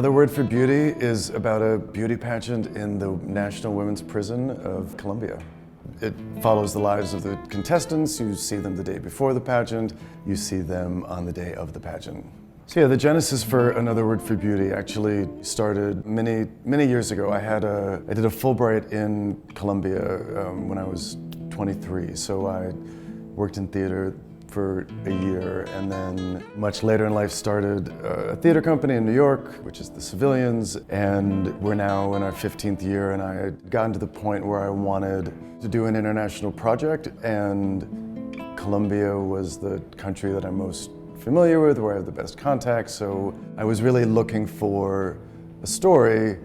Another Word for Beauty is about a beauty pageant in the National Women's Prison of Colombia. It follows the lives of the contestants. You see them the day before the pageant, you see them on the day of the pageant. So yeah, the genesis for Another Word for Beauty actually started many years ago. I did a Fulbright in Colombia when I was 23, so I worked in theater for a year, and then much later in life started a theater company in New York, which is the Civilians, and we're now in our 15th year, and I had gotten to the point where I wanted to do an international project, and Colombia was the country that I'm most familiar with, where I have the best contacts, so I was really looking for a story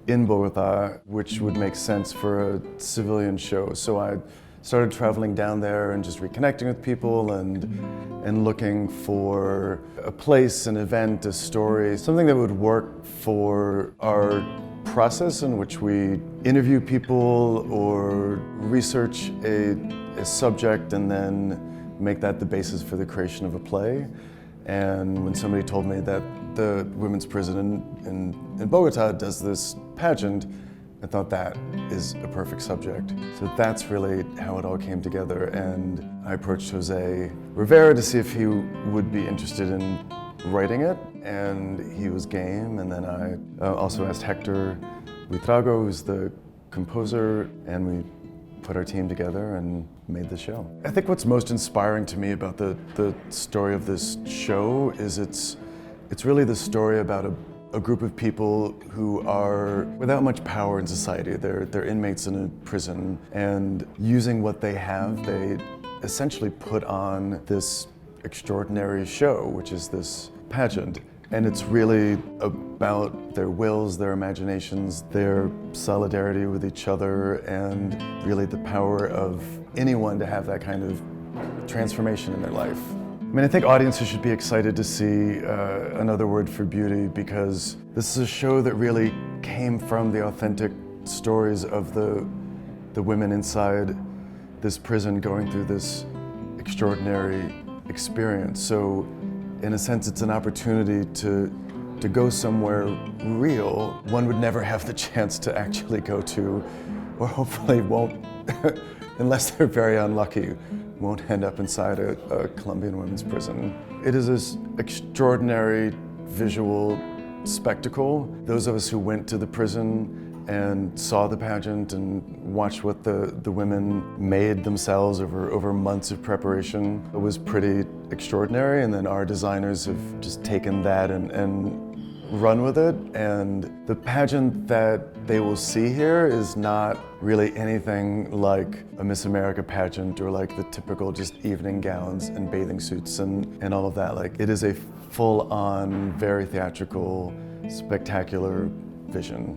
in Bogota which would make sense for a civilian show. So I started traveling down there and just reconnecting with people and looking for a place, an event, a story, something that would work for our process in which we interview people or research a subject and then make that the basis for the creation of a play. And when somebody told me that the women's prison in Bogota does this pageant, I thought that is a perfect subject. So that's really how it all came together, and I approached Jose Rivera to see if he would be interested in writing it, and he was game. And then I also asked Hector Buitrago, who's the composer, and we put our team together and made the show. I think what's most inspiring to me about the story of this show is it's really the story about a group of people who are without much power in society. They're inmates in a prison, and using what they have, they essentially put on this extraordinary show, which is this pageant. And it's really about their wills, their imaginations, their solidarity with each other, and really the power of anyone to have that kind of transformation in their life. I mean, I think audiences should be excited to see Another Word for Beauty, because this is a show that really came from the authentic stories of the women inside this prison going through this extraordinary experience. So in a sense, it's an opportunity to go somewhere real one would never have the chance to actually go to, or hopefully won't, unless they're very unlucky, won't end up inside a Colombian women's prison. It is this extraordinary visual spectacle. Those of us who went to the prison and saw the pageant and watched what the women made themselves over months of preparation, it was pretty extraordinary. And then our designers have just taken that and run with it. And the pageant that they will see here is not really anything like a Miss America pageant or like the typical just evening gowns and bathing suits and all of that. Like, it is a full-on, very theatrical, spectacular vision.